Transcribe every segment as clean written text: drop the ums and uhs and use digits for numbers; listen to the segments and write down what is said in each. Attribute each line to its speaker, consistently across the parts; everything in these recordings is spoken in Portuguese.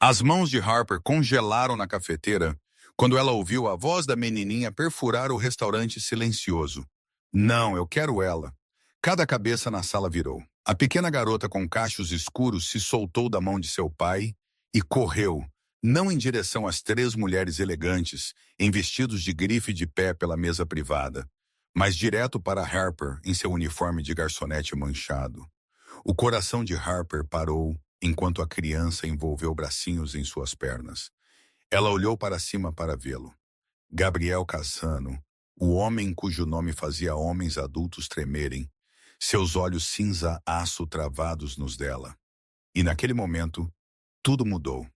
Speaker 1: As mãos de Harper congelaram na cafeteira quando ela ouviu a voz da menininha perfurar o restaurante silencioso. Não, eu quero ela. Cada cabeça na sala virou. A pequena garota com cachos escuros se soltou da mão de seu pai e correu, não em direção às três mulheres elegantes, em vestidos de grife de pé pela mesa privada, mas direto para Harper em seu uniforme de garçonete manchado. O coração de Harper parou enquanto a criança envolveu bracinhos em suas pernas. Ela olhou para cima para vê-lo. Gabriel Cassano, o homem cujo nome fazia homens adultos tremerem, seus olhos cinza-aço travados nos dela. E naquele momento, tudo mudou.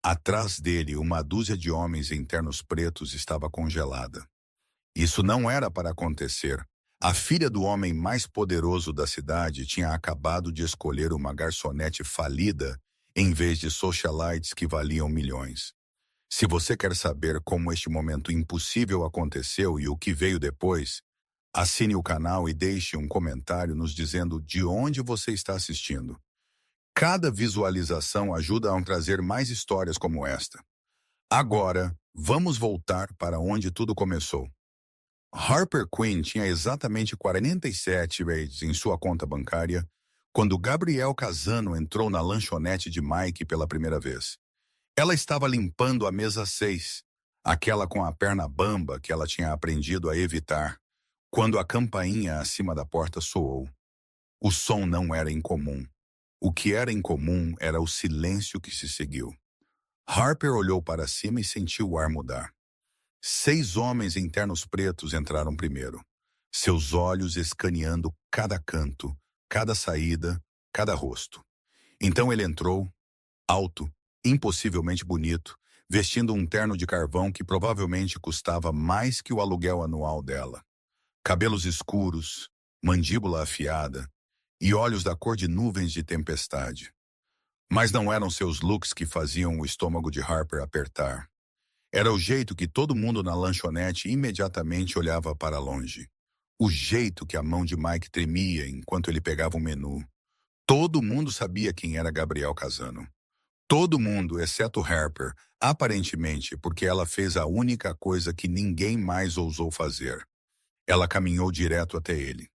Speaker 1: Atrás dele, uma dúzia de homens em ternos pretos estava congelada. Isso não era para acontecer. A filha do homem mais poderoso da cidade tinha acabado de escolher uma garçonete falida em vez de socialites que valiam milhões. Se você quer saber como este momento impossível aconteceu e o que veio depois, assine o canal e deixe um comentário nos dizendo de onde você está assistindo. Cada visualização ajuda a trazer mais histórias como esta. Agora, vamos voltar para onde tudo começou. Harper Quinn tinha exatamente 47 rates em sua conta bancária quando Gabriel Cassano entrou na lanchonete de Mike pela primeira vez. Ela estava limpando a mesa 6, aquela com a perna bamba que ela tinha aprendido a evitar, quando a campainha acima da porta soou. O som não era incomum. O que era incomum era o silêncio que se seguiu. Harper olhou para cima e sentiu o ar mudar. 6 homens em ternos pretos entraram primeiro, seus olhos escaneando cada canto, cada saída, cada rosto. Então ele entrou, alto, impossivelmente bonito, vestindo um terno de carvão que provavelmente custava mais que o aluguel anual dela. Cabelos escuros, mandíbula afiada e olhos da cor de nuvens de tempestade. Mas não eram seus looks que faziam o estômago de Harper apertar. Era o jeito que todo mundo na lanchonete imediatamente olhava para longe. O jeito que a mão de Mike tremia enquanto ele pegava o menu. Todo mundo sabia quem era Gabriel Cassano. Todo mundo, exceto Harper, aparentemente porque ela fez a única coisa que ninguém mais ousou fazer. Ela caminhou direto até ele.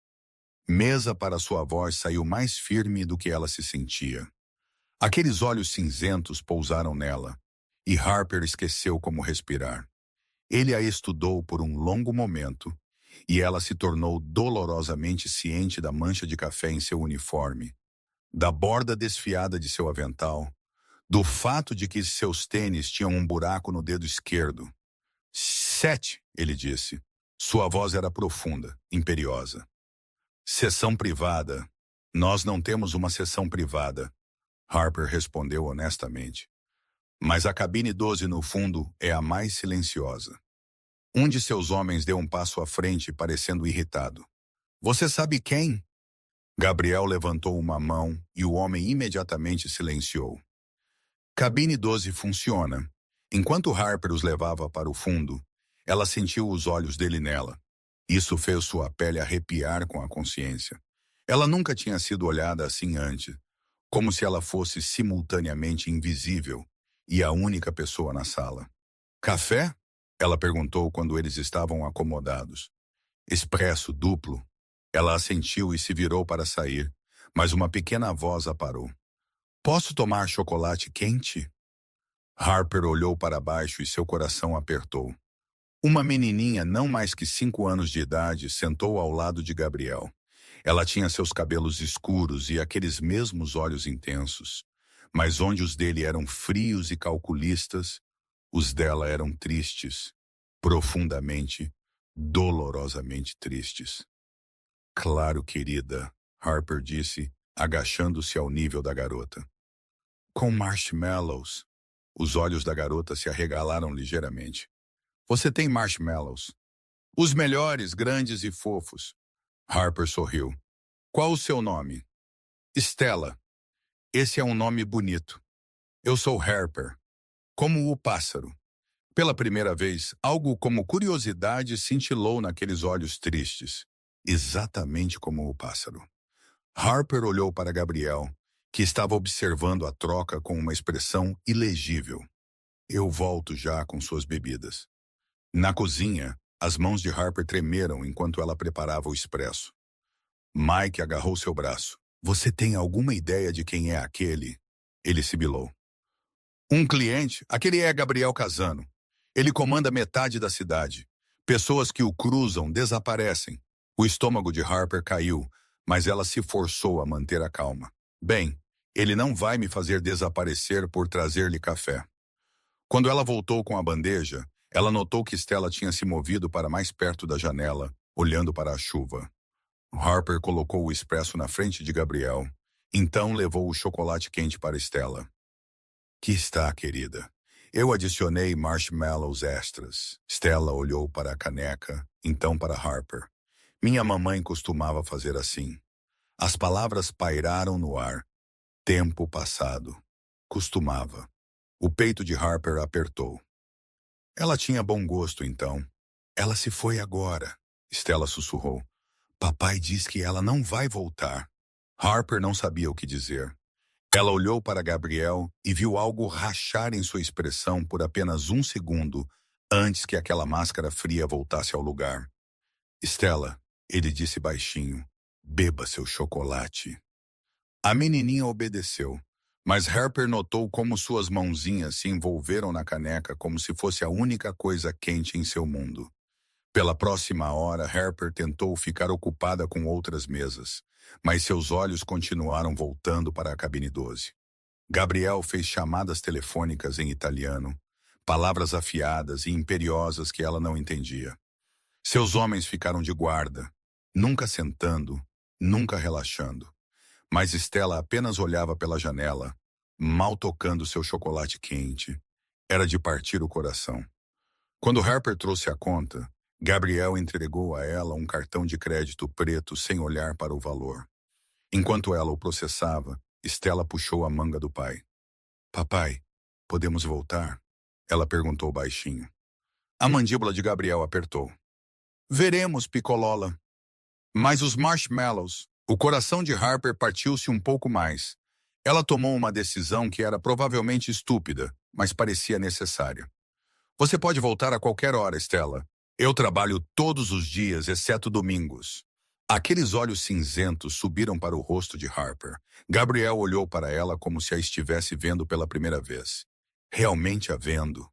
Speaker 1: Mesa para sua voz saiu mais firme do que ela se sentia. Aqueles olhos cinzentos pousaram nela, e Harper esqueceu como respirar. Ele a estudou por um longo momento, e ela se tornou dolorosamente ciente da mancha de café em seu uniforme, da borda desfiada de seu avental, do fato de que seus tênis tinham um buraco no dedo esquerdo. 7, ele disse. Sua voz era profunda, imperiosa. Sessão privada. Nós não temos uma sessão privada, Harper respondeu honestamente. Mas a cabine 12 no fundo é a mais silenciosa. Um de seus homens deu um passo à frente, parecendo irritado. Você sabe quem? Gabriel levantou uma mão e o homem imediatamente silenciou. Cabine 12 funciona. Enquanto Harper os levava para o fundo, ela sentiu os olhos dele nela. Isso fez sua pele arrepiar com a consciência. Ela nunca tinha sido olhada assim antes, como se ela fosse simultaneamente invisível e a única pessoa na sala. Café? Ela perguntou quando eles estavam acomodados. Expresso duplo. Ela assentiu e se virou para sair, mas uma pequena voz a parou. Posso tomar chocolate quente? Harper olhou para baixo e seu coração apertou. Uma menininha não mais que 5 anos de idade sentou ao lado de Gabriel. Ela tinha seus cabelos escuros e aqueles mesmos olhos intensos, mas onde os dele eram frios e calculistas, os dela eram tristes, profundamente, dolorosamente tristes. Claro, querida, Harper disse, agachando-se ao nível da garota. Com marshmallows. Os olhos da garota se arregalaram ligeiramente. Você tem marshmallows. Os melhores, grandes e fofos. Harper sorriu. Qual o seu nome? Stella. Esse é um nome bonito. Eu sou Harper. Como o pássaro. Pela primeira vez, algo como curiosidade cintilou naqueles olhos tristes. Exatamente como o pássaro. Harper olhou para Gabriel, que estava observando a troca com uma expressão ilegível. Eu volto já com suas bebidas. Na cozinha, as mãos de Harper tremeram enquanto ela preparava o expresso. Mike agarrou seu braço. Você tem alguma ideia de quem é aquele? Ele sibilou. Um cliente, aquele é Gabriel Casano. Ele comanda metade da cidade. Pessoas que o cruzam desaparecem. O estômago de Harper caiu, mas ela se forçou a manter a calma. Bem, ele não vai me fazer desaparecer por trazer-lhe café. Quando ela voltou com a bandeja, ela notou que Stella tinha se movido para mais perto da janela, olhando para a chuva. Harper colocou o expresso na frente de Gabriel. Então levou o chocolate quente para Stella. Que está, querida? Eu adicionei marshmallows extras. Stella olhou para a caneca, então para Harper. Minha mamãe costumava fazer assim. As palavras pairaram no ar. Tempo passado. Costumava. O peito de Harper apertou. Ela tinha bom gosto, então. Ela se foi agora, Stella sussurrou. Papai diz que ela não vai voltar. Harper não sabia o que dizer. Ela olhou para Gabriel e viu algo rachar em sua expressão por apenas um segundo antes que aquela máscara fria voltasse ao lugar. Stella, ele disse baixinho, beba seu chocolate. A menininha obedeceu, mas Harper notou como suas mãozinhas se envolveram na caneca como se fosse a única coisa quente em seu mundo. Pela próxima hora, Harper tentou ficar ocupada com outras mesas, mas seus olhos continuaram voltando para a cabine 12. Gabriel fez chamadas telefônicas em italiano, palavras afiadas e imperiosas que ela não entendia. Seus homens ficaram de guarda, nunca sentando, nunca relaxando. Mas Stella apenas olhava pela janela, mal tocando seu chocolate quente. Era de partir o coração. Quando Harper trouxe a conta, Gabriel entregou a ela um cartão de crédito preto sem olhar para o valor. Enquanto ela o processava, Stella puxou a manga do pai. Papai, podemos voltar? Ela perguntou baixinho. A mandíbula de Gabriel apertou. Veremos, Picolola. Mas os marshmallows. O coração de Harper partiu-se um pouco mais. Ela tomou uma decisão que era provavelmente estúpida, mas parecia necessária. Você pode voltar a qualquer hora, Stella. Eu trabalho todos os dias, exceto domingos. Aqueles olhos cinzentos subiram para o rosto de Harper. Gabriel olhou para ela como se a estivesse vendo pela primeira vez. Realmente a vendo.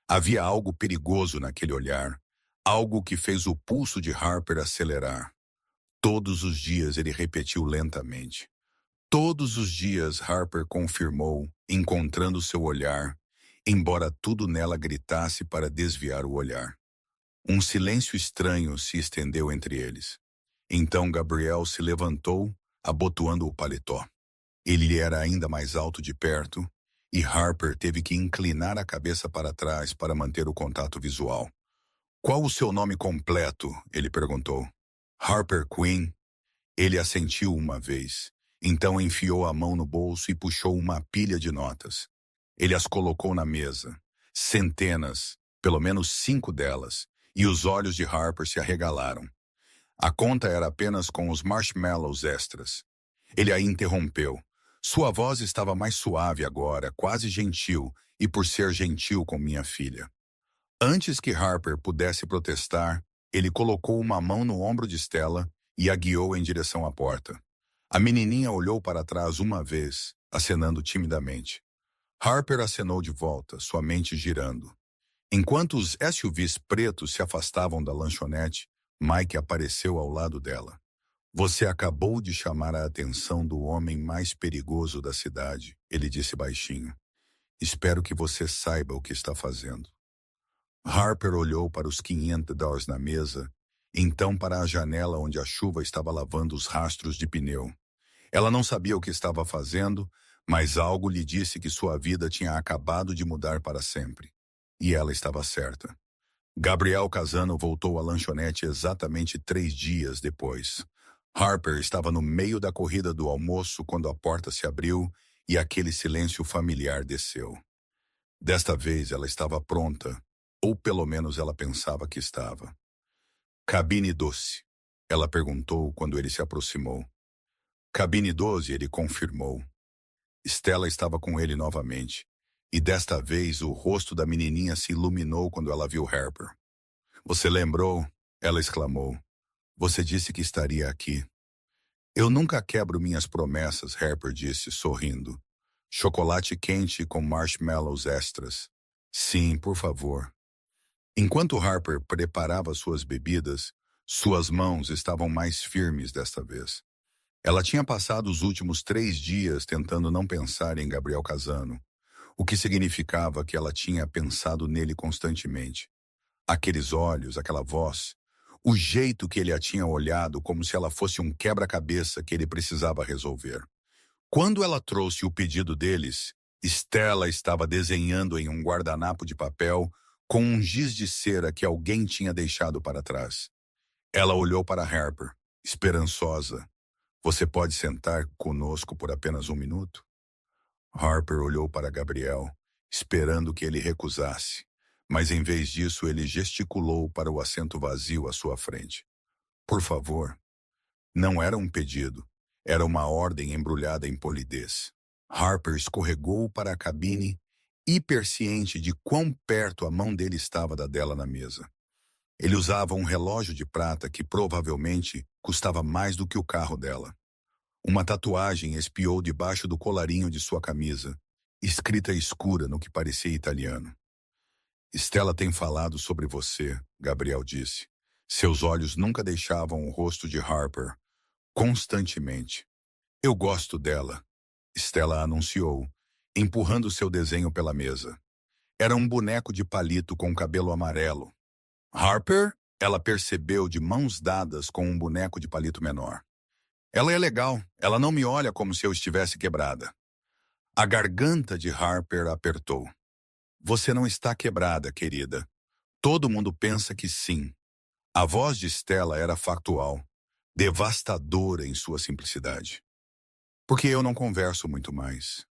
Speaker 1: Havia algo perigoso naquele olhar. Algo que fez o pulso de Harper acelerar. Todos os dias ele repetiu lentamente. Todos os dias Harper confirmou, encontrando seu olhar, embora tudo nela gritasse para desviar o olhar. Um silêncio estranho se estendeu entre eles. Então Gabriel se levantou, abotoando o paletó. Ele era ainda mais alto de perto, e Harper teve que inclinar a cabeça para trás para manter o contato visual. Qual o seu nome completo? Ele perguntou. Harper Quinn. Ele assentiu uma vez. Então enfiou a mão no bolso e puxou uma pilha de notas. Ele as colocou na mesa. Centenas, pelo menos 5 delas, e os olhos de Harper se arregalaram. A conta era apenas com os marshmallows extras. Ele a interrompeu. Sua voz estava mais suave agora, quase gentil, e por ser gentil com minha filha. Antes que Harper pudesse protestar, ele colocou uma mão no ombro de Stella e a guiou em direção à porta. A menininha olhou para trás uma vez, acenando timidamente. Harper acenou de volta, sua mente girando. Enquanto os SUVs pretos se afastavam da lanchonete, Mike apareceu ao lado dela. Você acabou de chamar a atenção do homem mais perigoso da cidade, ele disse baixinho. Espero que você saiba o que está fazendo. Harper olhou para os $500 na mesa, então para a janela onde a chuva estava lavando os rastros de pneu. Ela não sabia o que estava fazendo, mas algo lhe disse que sua vida tinha acabado de mudar para sempre. E ela estava certa. Gabriel Casano voltou à lanchonete exatamente 3 dias depois. Harper estava no meio da corrida do almoço quando a porta se abriu e aquele silêncio familiar desceu. Desta vez ela estava pronta, ou pelo menos ela pensava que estava. Cabine 12, ela perguntou quando ele se aproximou. Cabine 12, ele confirmou. Stella estava com ele novamente. E desta vez o rosto da menininha se iluminou quando ela viu Harper. Você lembrou? Ela exclamou. Você disse que estaria aqui. Eu nunca quebro minhas promessas, Harper disse, sorrindo. Chocolate quente com marshmallows extras. Sim, por favor. Enquanto Harper preparava suas bebidas, suas mãos estavam mais firmes desta vez. Ela tinha passado os últimos 3 dias tentando não pensar em Gabriel Casano, o que significava que ela tinha pensado nele constantemente. Aqueles olhos, aquela voz, o jeito que ele a tinha olhado como se ela fosse um quebra-cabeça que ele precisava resolver. Quando ela trouxe o pedido deles, Stella estava desenhando em um guardanapo de papel com um giz de cera que alguém tinha deixado para trás. Ela olhou para Harper, esperançosa. Você pode sentar conosco por apenas 1 minuto? Harper olhou para Gabriel, esperando que ele recusasse, mas em vez disso ele gesticulou para o assento vazio à sua frente. Por favor. Não era um pedido, era uma ordem embrulhada em polidez. Harper escorregou para a cabine, hiperciente de quão perto a mão dele estava da dela na mesa. Ele usava um relógio de prata que provavelmente custava mais do que o carro dela. Uma tatuagem espiou debaixo do colarinho de sua camisa, escrita escura no que parecia italiano. Stella tem falado sobre você, Gabriel disse. Seus olhos nunca deixavam o rosto de Harper, constantemente. Eu gosto dela, Stella anunciou, empurrando seu desenho pela mesa. Era um boneco de palito com cabelo amarelo. Harper? Ela percebeu de mãos dadas com um boneco de palito menor. Ela é legal, ela não me olha como se eu estivesse quebrada. A garganta de Harper apertou. Você não está quebrada, querida. Todo mundo pensa que sim. A voz de Stella era factual, devastadora em sua simplicidade. Porque eu não converso muito mais.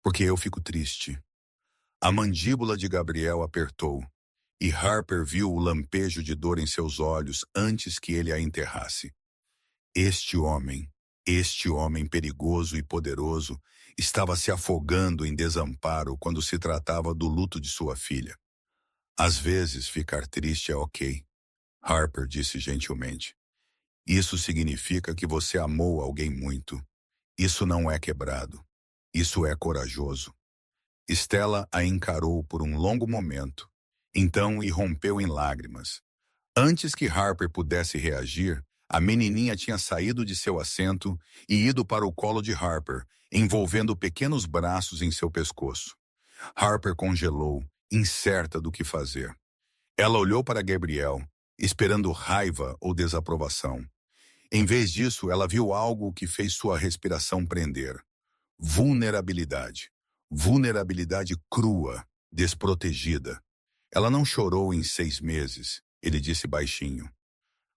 Speaker 1: Porque eu fico triste. A mandíbula de Gabriel apertou, e Harper viu o lampejo de dor em seus olhos antes que ele a enterrasse. Este homem perigoso e poderoso, estava se afogando em desamparo quando se tratava do luto de sua filha. Às vezes, ficar triste é ok, Harper disse gentilmente. Isso significa que você amou alguém muito. Isso não é quebrado. Isso é corajoso. Stella a encarou por um longo momento, então irrompeu em lágrimas. Antes que Harper pudesse reagir, a menininha tinha saído de seu assento e ido para o colo de Harper, envolvendo pequenos braços em seu pescoço. Harper congelou, incerta do que fazer. Ela olhou para Gabriel, esperando raiva ou desaprovação. Em vez disso, ela viu algo que fez sua respiração prender. Vulnerabilidade. Vulnerabilidade crua, desprotegida. Ela não chorou em 6 meses, ele disse baixinho.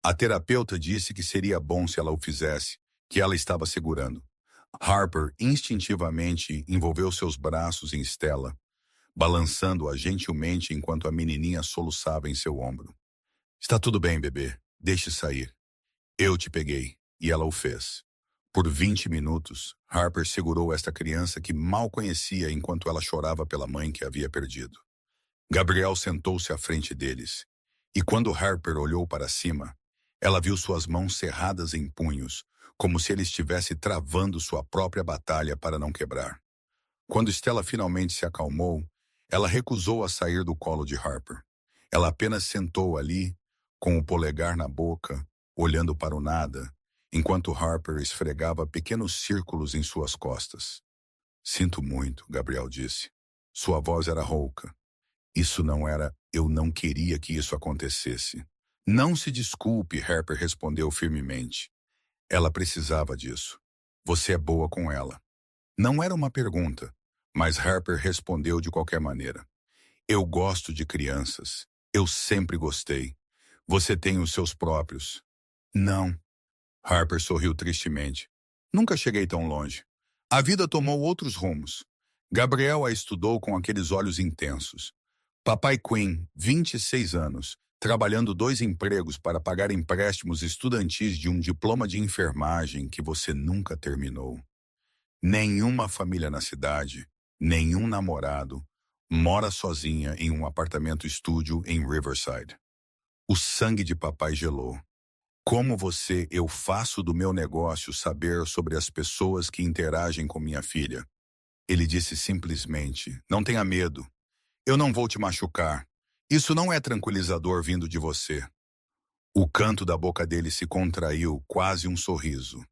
Speaker 1: A terapeuta disse que seria bom se ela o fizesse, que ela estava segurando. Harper instintivamente envolveu seus braços em Stella, balançando-a gentilmente enquanto a menininha soluçava em seu ombro. Está tudo bem, bebê. Deixe sair. Eu te peguei, e ela o fez. Por 20 minutos, Harper segurou esta criança que mal conhecia enquanto ela chorava pela mãe que havia perdido. Gabriel sentou-se à frente deles, e quando Harper olhou para cima, ela viu suas mãos cerradas em punhos, como se ele estivesse travando sua própria batalha para não quebrar. Quando Stella finalmente se acalmou, ela recusou a sair do colo de Harper. Ela apenas sentou ali, com o polegar na boca, olhando para o nada, enquanto Harper esfregava pequenos círculos em suas costas. Sinto muito, Gabriel disse. Sua voz era rouca. Isso não era, eu não queria que isso acontecesse. Não se desculpe, Harper respondeu firmemente. Ela precisava disso. Você é boa com ela. Não era uma pergunta, mas Harper respondeu de qualquer maneira. Eu gosto de crianças. Eu sempre gostei. Você tem os seus próprios. Não. Harper sorriu tristemente. Nunca cheguei tão longe. A vida tomou outros rumos. Gabriel a estudou com aqueles olhos intensos. Papai Quinn, 26 anos, trabalhando 2 empregos para pagar empréstimos estudantis de um diploma de enfermagem que você nunca terminou. Nenhuma família na cidade, nenhum namorado, mora sozinha em um apartamento estúdio em Riverside. O sangue de papai gelou. Como você, eu faço do meu negócio saber sobre as pessoas que interagem com minha filha? Ele disse simplesmente, não tenha medo. Eu não vou te machucar. Isso não é tranquilizador vindo de você. O canto da boca dele se contraiu, quase um sorriso.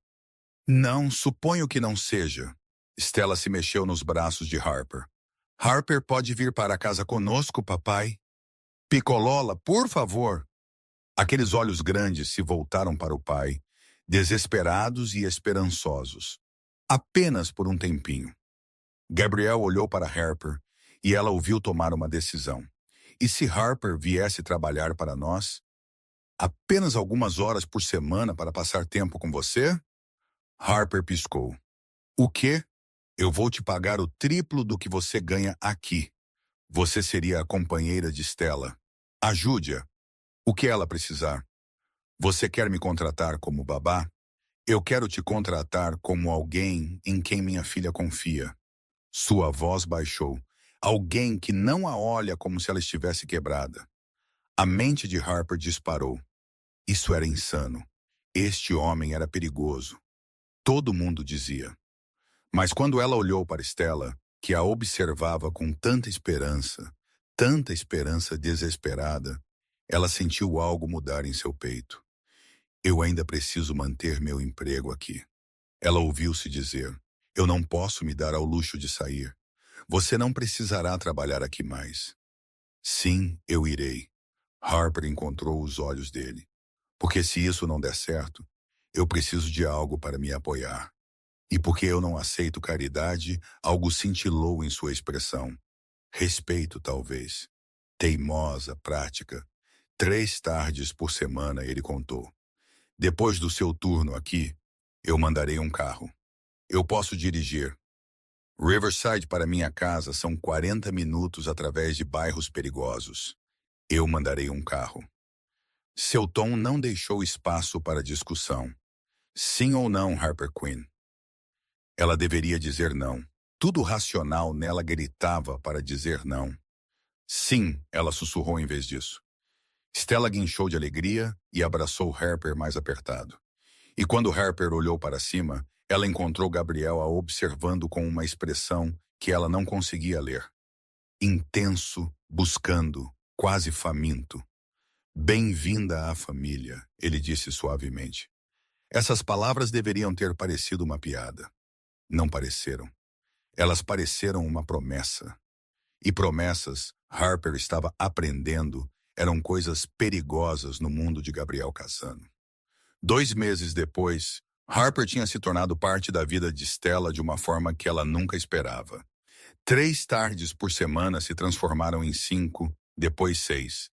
Speaker 1: Não, suponho que não seja. Stella se mexeu nos braços de Harper. Harper pode vir para casa conosco, papai? Picolola, por favor. Aqueles olhos grandes se voltaram para o pai, desesperados e esperançosos. Apenas por um tempinho. Gabriel olhou para Harper e ela o viu tomar uma decisão. E se Harper viesse trabalhar para nós? Apenas algumas horas por semana para passar tempo com você? Harper piscou. O quê? Eu vou te pagar o triplo do que você ganha aqui. Você seria a companheira de Stella. Ajude-a. O que ela precisar. Você quer me contratar como babá? Eu quero te contratar como alguém em quem minha filha confia. Sua voz baixou. Alguém que não a olha como se ela estivesse quebrada. A mente de Harper disparou. Isso era insano. Este homem era perigoso. Todo mundo dizia. Mas quando ela olhou para Stella, que a observava com tanta esperança desesperada, ela sentiu algo mudar em seu peito. Eu ainda preciso manter meu emprego aqui. Ela ouviu-se dizer, eu não posso me dar ao luxo de sair. Você não precisará trabalhar aqui mais. Sim, eu irei. Harper encontrou os olhos dele. Porque se isso não der certo, eu preciso de algo para me apoiar. E porque eu não aceito caridade, algo cintilou em sua expressão. Respeito, talvez. Teimosa, prática. 3 tardes por semana, ele contou. Depois do seu turno aqui, eu mandarei um carro. Eu posso dirigir. Riverside para minha casa são 40 minutos através de bairros perigosos. Eu mandarei um carro. Seu tom não deixou espaço para discussão. Sim ou não, Harper Quinn? Ela deveria dizer não. Tudo racional nela gritava para dizer não. Sim, ela sussurrou em vez disso. Stella guinchou de alegria e abraçou Harper mais apertado. E quando Harper olhou para cima, ela encontrou Gabriel a observando com uma expressão que ela não conseguia ler. Intenso, buscando, quase faminto. Bem-vinda à família, ele disse suavemente. Essas palavras deveriam ter parecido uma piada. Não pareceram. Elas pareceram uma promessa. E promessas, Harper estava aprendendo, eram coisas perigosas no mundo de Gabriel Cassano. 2 meses depois, Harper tinha se tornado parte da vida de Stella de uma forma que ela nunca esperava. 3 tardes por semana se transformaram em 5, depois 6.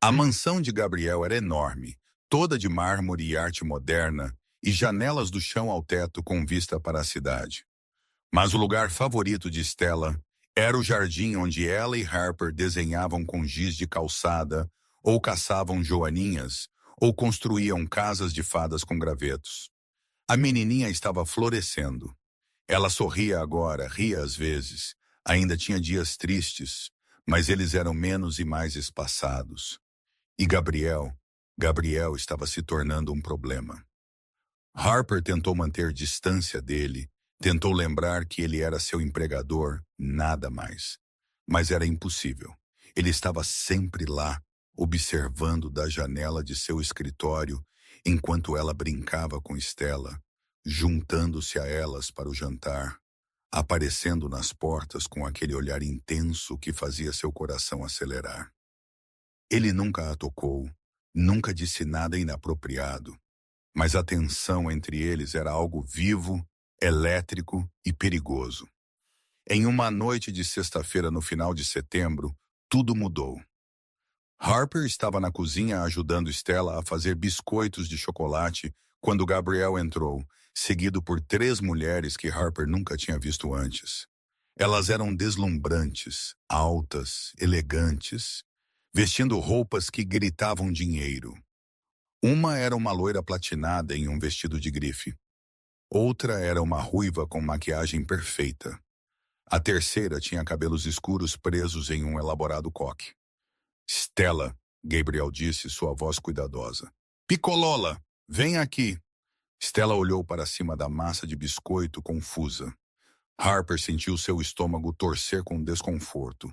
Speaker 1: A mansão de Gabriel era enorme, toda de mármore e arte moderna, e janelas do chão ao teto com vista para a cidade. Mas o lugar favorito de Stella era o jardim onde ela e Harper desenhavam com giz de calçada, ou caçavam joaninhas, ou construíam casas de fadas com gravetos. A menininha estava florescendo. Ela sorria agora, ria às vezes. Ainda tinha dias tristes, mas eles eram menos e mais espaçados. E Gabriel estava se tornando um problema. Harper tentou manter distância dele, tentou lembrar que ele era seu empregador, nada mais. Mas era impossível. Ele estava sempre lá, observando da janela de seu escritório, enquanto ela brincava com Stella, juntando-se a elas para o jantar, aparecendo nas portas com aquele olhar intenso que fazia seu coração acelerar. Ele nunca a tocou, nunca disse nada inapropriado, mas a tensão entre eles era algo vivo, elétrico e perigoso. Em uma noite de sexta-feira no final de setembro, tudo mudou. Harper estava na cozinha ajudando Stella a fazer biscoitos de chocolate quando Gabriel entrou, seguido por 3 mulheres que Harper nunca tinha visto antes. Elas eram deslumbrantes, altas, elegantes, vestindo roupas que gritavam dinheiro. Uma era uma loira platinada em um vestido de grife. Outra era uma ruiva com maquiagem perfeita. A terceira tinha cabelos escuros presos em um elaborado coque. Stella, Gabriel disse, sua voz cuidadosa. Piccolola, vem aqui. Stella olhou para cima da massa de biscoito confusa. Harper sentiu seu estômago torcer com desconforto.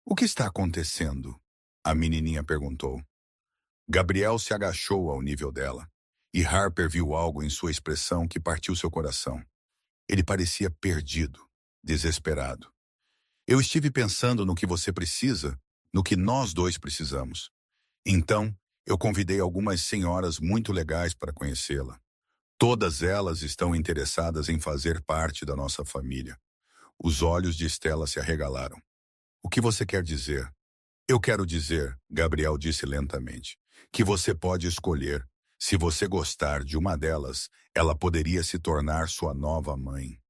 Speaker 1: O que está acontecendo? A menininha perguntou. Gabriel se agachou ao nível dela, e Harper viu algo em sua expressão que partiu seu coração. Ele parecia perdido, desesperado. Eu estive pensando no que você precisa, no que nós dois precisamos. Então, eu convidei algumas senhoras muito legais para conhecê-la. Todas elas estão interessadas em fazer parte da nossa família. Os olhos de Stella se arregalaram. O que você quer dizer? Eu quero dizer, Gabriel disse lentamente, que você pode escolher. Se você gostar de uma delas, ela poderia se tornar sua nova mãe.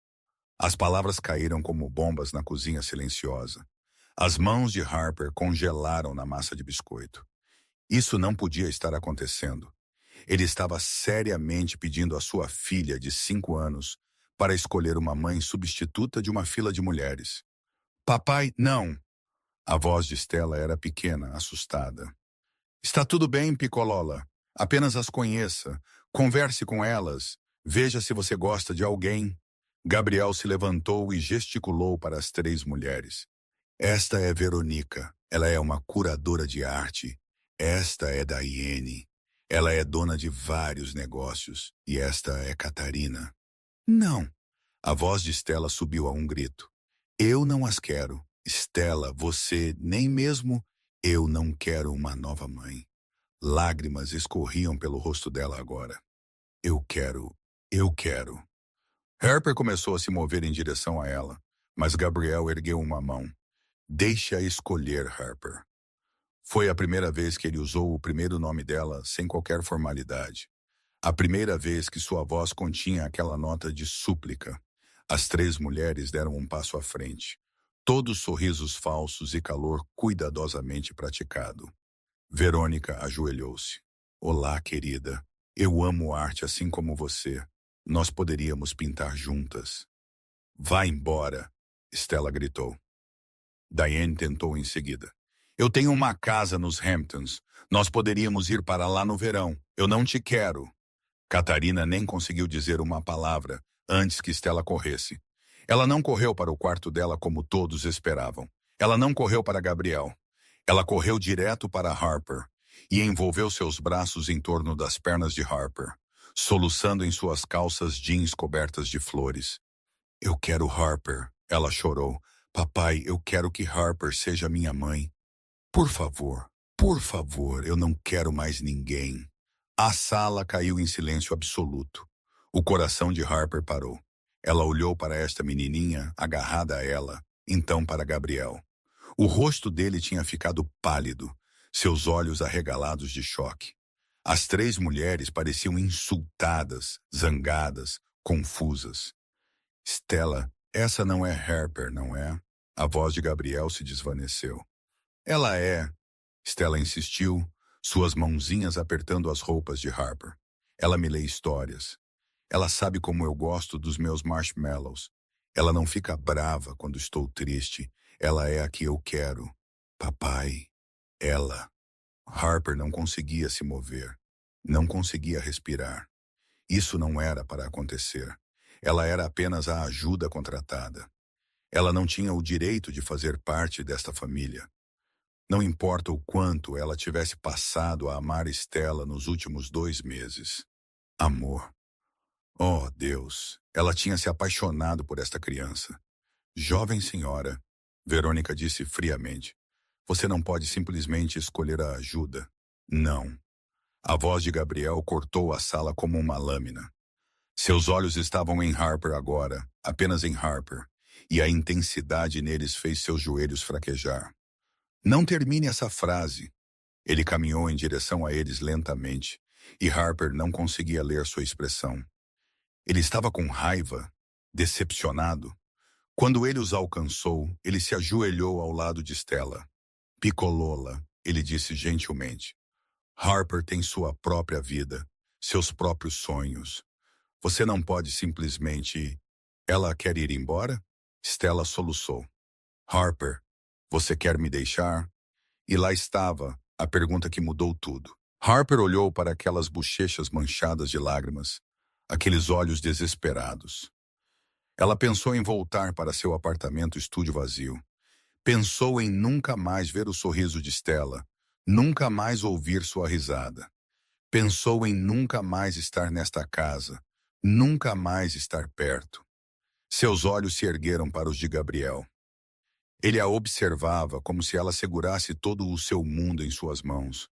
Speaker 1: As palavras caíram como bombas na cozinha silenciosa. As mãos de Harper congelaram na massa de biscoito. Isso não podia estar acontecendo. Ele estava seriamente pedindo à sua filha de 5 anos para escolher uma mãe substituta de uma fila de mulheres. Papai, não! A voz de Stella era pequena, assustada. Está tudo bem, Piccolola. Apenas as conheça. Converse com elas. Veja se você gosta de alguém. Gabriel se levantou e gesticulou para as 3 mulheres. Esta é Veronica. Ela é uma curadora de arte. Esta é Diane. Ela é dona de vários negócios. E esta é Catarina. Não. A voz de Stella subiu a um grito. Eu não as quero. Stella, você, nem mesmo... Eu não quero uma nova mãe. Lágrimas escorriam pelo rosto dela agora. Eu quero. Harper começou a se mover em direção a ela, mas Gabriel ergueu uma mão. Deixe-a escolher, Harper. Foi a primeira vez que ele usou o primeiro nome dela sem qualquer formalidade. A primeira vez que sua voz continha aquela nota de súplica. As 3 mulheres deram um passo à frente. Todos sorrisos falsos e calor cuidadosamente praticado. Verônica ajoelhou-se. Olá, querida. Eu amo arte assim como você. Nós poderíamos pintar juntas. Vá embora, Stella gritou. Diane tentou em seguida. Eu tenho uma casa nos Hamptons. Nós poderíamos ir para lá no verão. Eu não te quero. Catarina nem conseguiu dizer uma palavra antes que Stella corresse. Ela não correu para o quarto dela como todos esperavam. Ela não correu para Gabriel. Ela correu direto para Harper e envolveu seus braços em torno das pernas de Harper, soluçando em suas calças jeans cobertas de flores. Eu quero Harper, ela chorou. Papai, eu quero que Harper seja minha mãe. Por favor, eu não quero mais ninguém. A sala caiu em silêncio absoluto. O coração de Harper parou. Ela olhou para esta menininha, agarrada a ela, então para Gabriel. O rosto dele tinha ficado pálido, seus olhos arregalados de choque. As 3 mulheres pareciam insultadas, zangadas, confusas. Stella, essa não é Harper, não é? A voz de Gabriel se desvaneceu. Ela é. Stella insistiu, suas mãozinhas apertando as roupas de Harper. Ela me lê histórias. Ela sabe como eu gosto dos meus marshmallows. Ela não fica brava quando estou triste. Ela é a que eu quero. Papai, ela. Harper não conseguia se mover. Não conseguia respirar. Isso não era para acontecer. Ela era apenas a ajuda contratada. Ela não tinha o direito de fazer parte desta família. Não importa o quanto ela tivesse passado a amar Stella nos últimos 2 meses. Amor. Oh, Deus, ela tinha se apaixonado por esta criança. Jovem senhora, Verônica disse friamente, você não pode simplesmente escolher a ajuda. Não. A voz de Gabriel cortou a sala como uma lâmina. Seus olhos estavam em Harper agora, apenas em Harper, e a intensidade neles fez seus joelhos fraquejar. Não termine essa frase. Ele caminhou em direção a eles lentamente, e Harper não conseguia ler sua expressão. Ele estava com raiva, decepcionado. Quando ele os alcançou, ele se ajoelhou ao lado de Stella. Piccolola, ele disse gentilmente. Harper tem sua própria vida, seus próprios sonhos. Você não pode simplesmente... Ela quer ir embora? Stella soluçou. Harper, você quer me deixar? E lá estava a pergunta que mudou tudo. Harper olhou para aquelas bochechas manchadas de lágrimas, aqueles olhos desesperados. Ela pensou em voltar para seu apartamento-estúdio vazio. Pensou em nunca mais ver o sorriso de Stella, nunca mais ouvir sua risada. Pensou em nunca mais estar nesta casa, nunca mais estar perto. Seus olhos se ergueram para os de Gabriel. Ele a observava como se ela segurasse todo o seu mundo em suas mãos.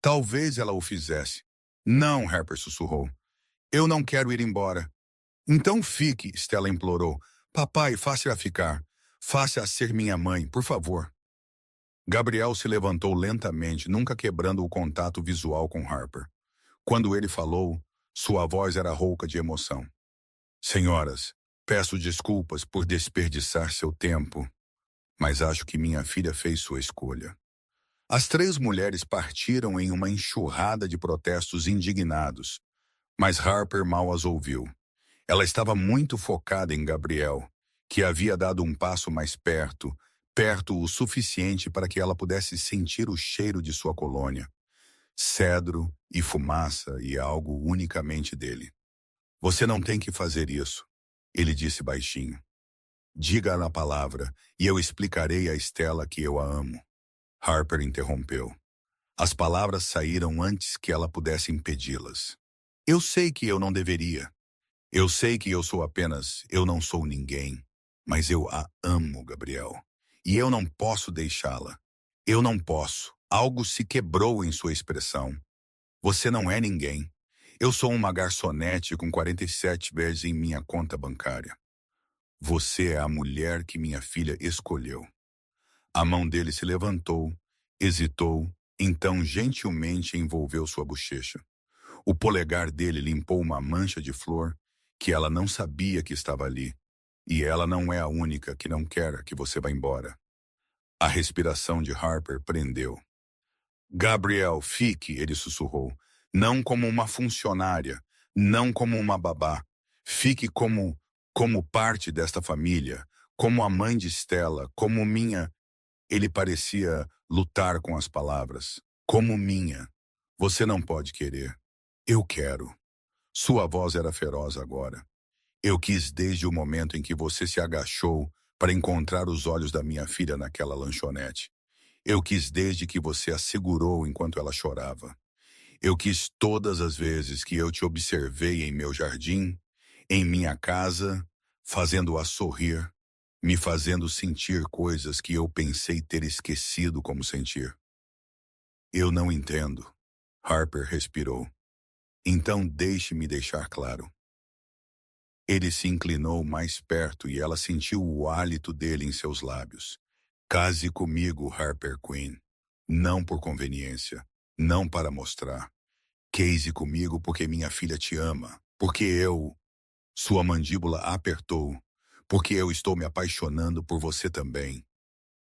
Speaker 1: Talvez ela o fizesse. Não, Harper sussurrou. Eu não quero ir embora. Então fique, Stella implorou. Papai, faça-a ficar. Faça-a ser minha mãe, por favor. Gabriel se levantou lentamente, nunca quebrando o contato visual com Harper. Quando ele falou, sua voz era rouca de emoção. Senhoras, peço desculpas por desperdiçar seu tempo, mas acho que minha filha fez sua escolha. As três mulheres partiram em uma enxurrada de protestos indignados, mas Harper mal as ouviu. Ela estava muito focada em Gabriel, que havia dado um passo mais perto, perto o suficiente para que ela pudesse sentir o cheiro de sua colônia. Cedro e fumaça e algo unicamente dele. Você não tem que fazer isso, ele disse baixinho. Diga a palavra e eu explicarei a Stella que eu a amo. Harper interrompeu. As palavras saíram antes que ela pudesse impedi-las. Eu sei que eu não deveria. Eu sei que eu sou apenas, eu não sou ninguém. Mas eu a amo, Gabriel. E eu não posso deixá-la. Eu não posso. Algo se quebrou em sua expressão. Você não é ninguém. Eu sou uma garçonete com 47 vezes em minha conta bancária. Você é a mulher que minha filha escolheu. A mão dele se levantou, hesitou, então gentilmente envolveu sua bochecha. O polegar dele limpou uma mancha de flor que ela não sabia que estava ali. E ela não é a única que não quer que você vá embora. A respiração de Harper prendeu. Gabriel, fique, ele sussurrou. Não como uma funcionária, não como uma babá. Fique como parte desta família, como a mãe de Stella, como minha... Ele parecia lutar com as palavras. Como minha. Você não pode querer. Eu quero. Sua voz era feroz agora. Eu quis desde o momento em que você se agachou para encontrar os olhos da minha filha naquela lanchonete. Eu quis desde que você a segurou enquanto ela chorava. Eu quis todas as vezes que eu te observei em meu jardim, em minha casa, fazendo-a sorrir, me fazendo sentir coisas que eu pensei ter esquecido como sentir. Eu não entendo. Harper respirou. Então deixe-me deixar claro. Ele se inclinou mais perto e ela sentiu o hálito dele em seus lábios. Case comigo, Harper Quinn. Não por conveniência, não para mostrar. Case comigo porque minha filha te ama, porque eu... Sua mandíbula apertou, porque eu estou me apaixonando por você também.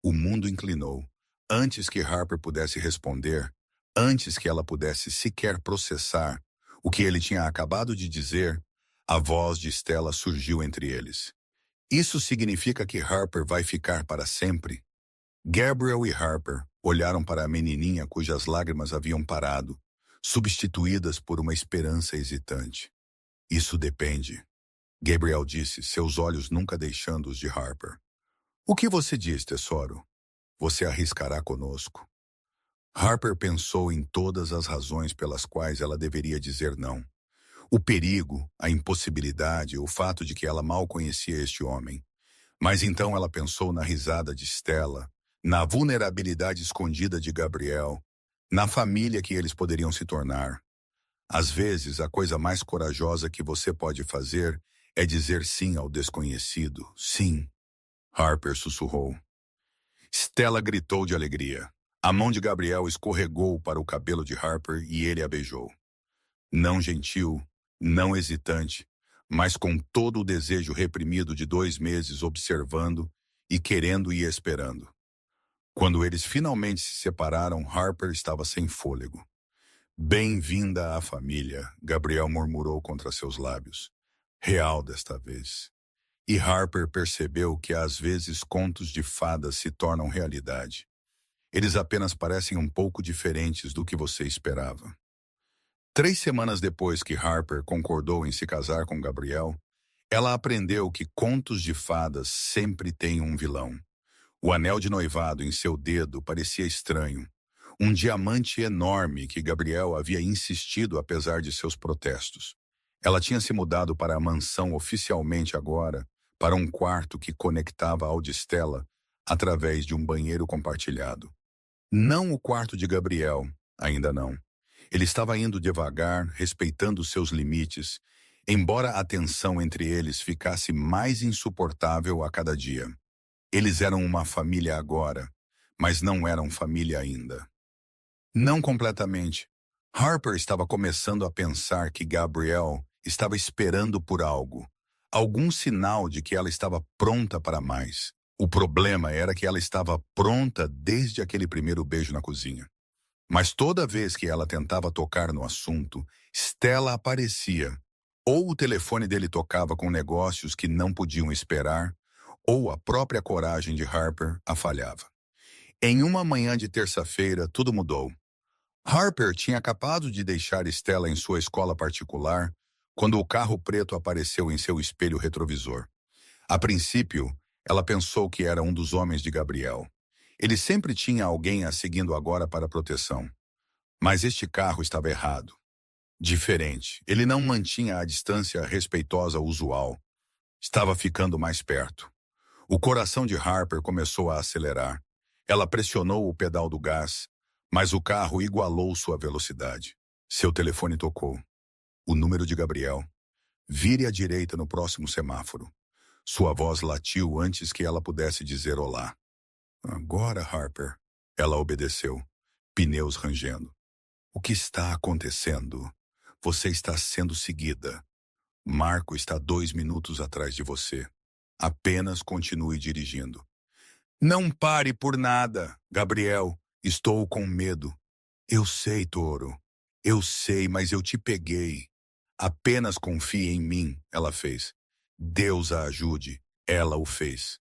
Speaker 1: O mundo inclinou. Antes que Harper pudesse responder, antes que ela pudesse sequer processar o que ele tinha acabado de dizer, a voz de Stella surgiu entre eles. Isso significa que Harper vai ficar para sempre? Gabriel e Harper olharam para a menininha cujas lágrimas haviam parado, substituídas por uma esperança hesitante. Isso depende, Gabriel disse, seus olhos nunca deixando os de Harper. O que você diz, tesouro? Você arriscará conosco? Harper pensou em todas as razões pelas quais ela deveria dizer não. O perigo, a impossibilidade, o fato de que ela mal conhecia este homem. Mas então ela pensou na risada de Stella, na vulnerabilidade escondida de Gabriel, na família que eles poderiam se tornar. Às vezes, a coisa mais corajosa que você pode fazer é dizer sim ao desconhecido. Sim. Harper sussurrou. Stella gritou de alegria. A mão de Gabriel escorregou para o cabelo de Harper e ele a beijou. Não gentil, não hesitante, mas com todo o desejo reprimido de 2 meses observando e querendo e esperando. Quando eles finalmente se separaram, Harper estava sem fôlego. Bem-vinda à família, Gabriel murmurou contra seus lábios. Real desta vez. E Harper percebeu que às vezes contos de fadas se tornam realidade. Eles apenas parecem um pouco diferentes do que você esperava. 3 semanas depois que Harper concordou em se casar com Gabriel, ela aprendeu que contos de fadas sempre têm um vilão. O anel de noivado em seu dedo parecia estranho. Um diamante enorme que Gabriel havia insistido apesar de seus protestos. Ela tinha se mudado para a mansão oficialmente agora, para um quarto que conectava ao de Stella através de um banheiro compartilhado. Não o quarto de Gabriel, ainda não. Ele estava indo devagar, respeitando seus limites, embora a tensão entre eles ficasse mais insuportável a cada dia. Eles eram uma família agora, mas não eram família ainda. Não completamente. Harper estava começando a pensar que Gabriel estava esperando por algo, algum sinal de que ela estava pronta para mais. O problema era que ela estava pronta desde aquele primeiro beijo na cozinha. Mas toda vez que ela tentava tocar no assunto, Stella aparecia. Ou o telefone dele tocava com negócios que não podiam esperar, ou a própria coragem de Harper a falhava. Em uma manhã de terça-feira, tudo mudou. Harper tinha acabado de deixar Stella em sua escola particular quando o carro preto apareceu em seu espelho retrovisor. A princípio, ela pensou que era um dos homens de Gabriel. Ele sempre tinha alguém a seguindo agora para proteção. Mas este carro estava errado. Diferente. Ele não mantinha a distância respeitosa usual. Estava ficando mais perto. O coração de Harper começou a acelerar. Ela pressionou o pedal do gás, mas o carro igualou sua velocidade. Seu telefone tocou. O número de Gabriel. Vire à direita no próximo semáforo. Sua voz latiu antes que ela pudesse dizer olá. Agora, Harper. Ela obedeceu, pneus rangendo. O que está acontecendo? Você está sendo seguida. Marco está 2 minutos atrás de você. Apenas continue dirigindo. Não pare por nada, Gabriel. Estou com medo. Eu sei, Toro. Eu sei, mas eu te peguei. Apenas confie em mim, ela fez. Deus a ajude. Ela o fez.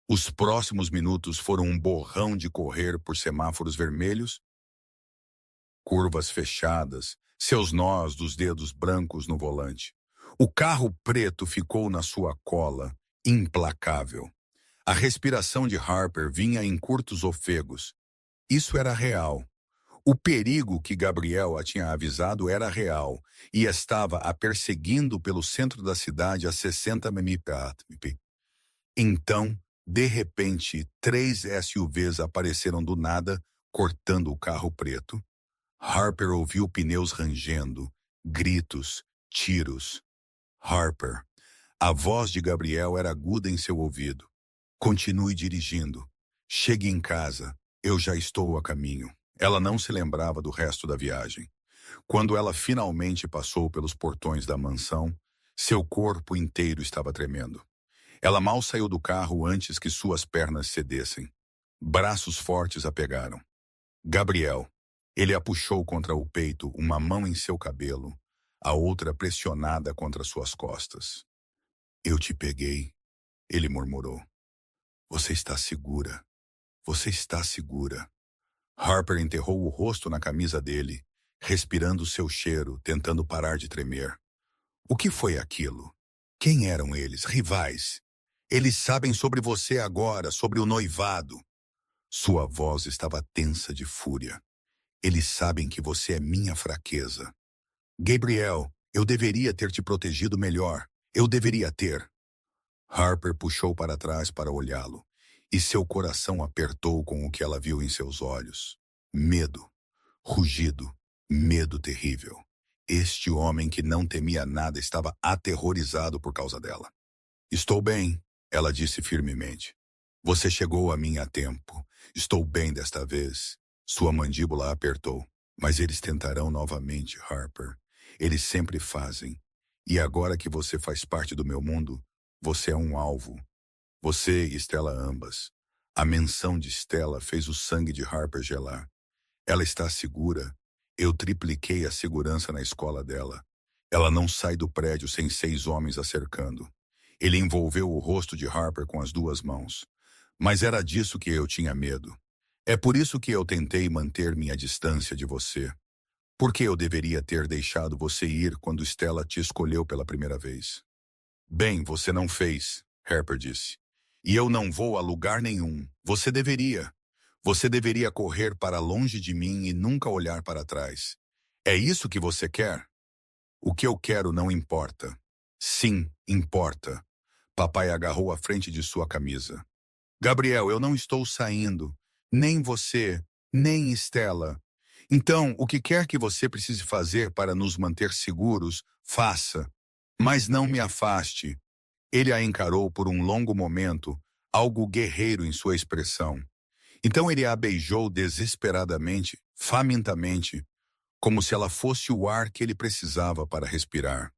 Speaker 1: Os próximos minutos foram um borrão de correr por semáforos vermelhos, curvas fechadas, seus nós dos dedos brancos no volante. O carro preto ficou na sua cola, implacável. A respiração de Harper vinha em curtos ofegos. Isso era real. O perigo que Gabriel a tinha avisado era real e estava a perseguindo pelo centro da cidade a 60 mph. Então, de repente, 3 SUVs apareceram do nada, cortando o carro preto. Harper ouviu pneus rangendo, gritos, tiros. Harper. A voz de Gabriel era aguda em seu ouvido. Continue dirigindo. Chegue em casa. Eu já estou a caminho. Ela não se lembrava do resto da viagem. Quando ela finalmente passou pelos portões da mansão, seu corpo inteiro estava tremendo. Ela mal saiu do carro antes que suas pernas cedessem. Braços fortes a pegaram. Gabriel. Ele a puxou contra o peito, uma mão em seu cabelo, a outra pressionada contra suas costas. Eu te peguei, ele murmurou. Você está segura. Você está segura. Harper enterrou o rosto na camisa dele, respirando seu cheiro, tentando parar de tremer. O que foi aquilo? Quem eram eles? Rivais? Eles sabem sobre você agora, sobre o noivado. Sua voz estava tensa de fúria. Eles sabem que você é minha fraqueza. Gabriel, eu deveria ter te protegido melhor. Eu deveria ter. Harper puxou para trás para olhá-lo, e seu coração apertou com o que ela viu em seus olhos. Medo. Rugido. Medo terrível. Este homem que não temia nada estava aterrorizado por causa dela. Estou bem, ela disse firmemente. Você chegou a mim a tempo. Estou bem desta vez. Sua mandíbula apertou. Mas eles tentarão novamente, Harper. Eles sempre fazem. E agora que você faz parte do meu mundo, você é um alvo. Você e Stella ambas. A menção de Stella fez o sangue de Harper gelar. Ela está segura Eu tripliquei a segurança na escola dela. Ela não sai do prédio sem 6 homens a cercando. Ele envolveu o rosto de Harper com as 2 mãos. Mas era disso que eu tinha medo. É por isso que eu tentei manter minha distância de você. Por que eu deveria ter deixado você ir quando Stella te escolheu pela primeira vez? Bem, você não fez, Harper disse. E eu não vou a lugar nenhum. Você deveria. Você deveria correr para longe de mim e nunca olhar para trás. É isso que você quer? O que eu quero não importa. Sim, importa. Papai agarrou a frente de sua camisa. Gabriel, eu não estou saindo. Nem você, nem Stella. Então, o que quer que você precise fazer para nos manter seguros, faça. Mas não me afaste. Ele a encarou por um longo momento, algo guerreiro em sua expressão. Então ele a beijou desesperadamente, famintamente, como se ela fosse o ar que ele precisava para respirar.